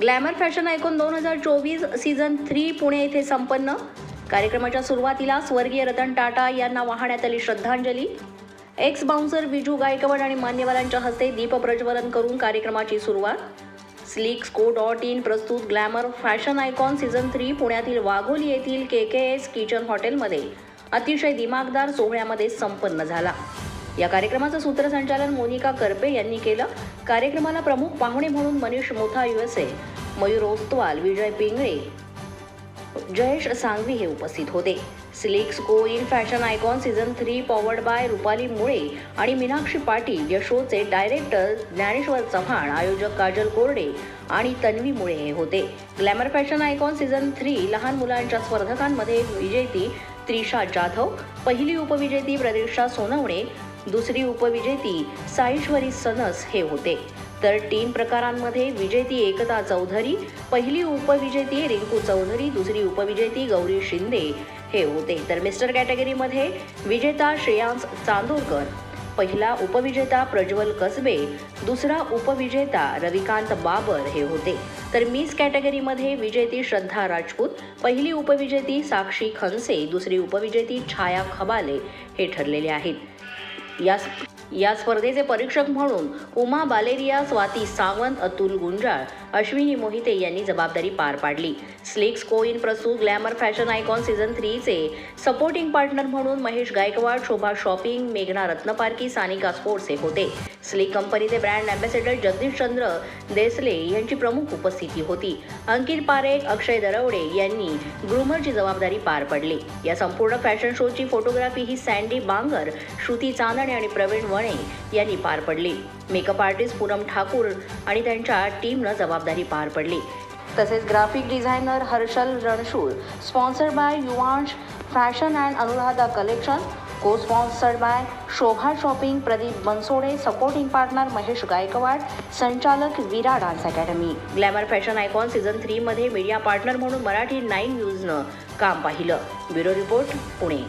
Glamour fashion icon 2024 season 3 Pune येथे संपन्न। कार्यक्रमाच्या सुरुवातीला स्वर्गीय रतन टाटा यांना वाहण्यात आली श्रद्धांजली। एक्स बाउन्सर विजू गायकवाड आणि मान्यवरांच्या हस्ते दीप प्रज्वलन करून कार्यक्रमाची सुरुवात। sleeksco.in प्रस्तुत ग्लॅमर फॅशन आयकॉन सीझन 3 पुण्यातील वाघोली येथील KKS किचन हॉटेलमध्ये अतिशय दिमागदार सोहळ्यामध्ये संपन्न झाला। या कार्यक्रमाचं सूत्रसंचालन मोनिका करपे यांनी केलं। कार्यक्रमाला प्रमुख पाहुणे म्हणून मनीष मुथा USA, मयूर ओस्तवाल, विजय पिंगळे, जयेश सांघवी हे उपस्थित होते। sleeksco.in fashion icon season 3 powered by Rupali मुळे आणि मीनाक्षी पाटील या शोचे डायरेक्टर ज्ञानेश्वर चव्हाण, आयोजक काजल कोरडे आणि तन्वी मुळे हे होते। ग्लॅमर फॅशन आयकॉन सीझन 3 लहान मुलांच्या स्पर्धकांमध्ये विजेती त्रिशा जाधव, पहिली उपविजेती प्रतीक्षा सोनवणे, दुसरी उपविजेती साईश्वरी सनस हे होते। तर टीन प्रकारांमध्ये विजेती एकता चौधरी, पहिली उपविजेती रिंकू चौधरी, दुसरी उपविजेती गौरी शिंदे हे होते। तर मिस्टर कॅटेगरीमध्ये विजेता श्रेयांश चांदोरकर, पहिला उपविजेता प्रज्वल कसबे, दुसरा उपविजेता रविकांत बाबर हे होते। तर मिस कॅटेगरीमध्ये विजेती श्रद्धा राजपूत, पहिली उपविजेती साक्षी खनसे, दुसरी उपविजेती छाया खबाले हे ठरलेले आहेत। या स्पर्धेचे परीक्षक म्हणून उमा बालेरिया, स्वाती सावंत, अतुल गुंजाळ, अश्विनी मोहिते यांनी जबाबदारी पार पाडली। sleeksco.in प्रस्तुत ग्लॅमर फॅशन आयकॉन सीझन 3 चे सपोर्टिंग पार्टनर म्हणून महेश गायकवाड, शोभा शॉपिंग, मेघना रत्नपारकी, सानिका स्पोर्ट्स हे होते। स्लीक कंपनीचे ब्रँड अँबॅसेडर जगदीश चंद्र देसले यांची प्रमुख उपस्थिती होती। अंकित पारेख, अक्षय दरवडे यांनी ग्रूमरची जबाबदारी पार पडली। या संपूर्ण फॅशन शोची फोटोग्राफी ही सँडी बांगर, श्रुती चांदणे आणि प्रवीण वणे यांनी पार पडली। मेकअप आर्टिस्ट पूनम ठाकूर आणि त्यांच्या टीमनं जबाबदारी पार पडली। तसेच graphic designer Harshal Ranshur, sponsored by Yuvansh fashion and Anuradha collection, cosponsored by Shobha shopping Pradeep Bansode, supporting partner Mahesh Gaikwad, संचालक Veera dance academy. Glamour fashion icon season 3 मध्ये मीडिया पार्टनर म्हणून मराठी 9 न्यूजनं काम पाहिलं। Bureau report, Pune.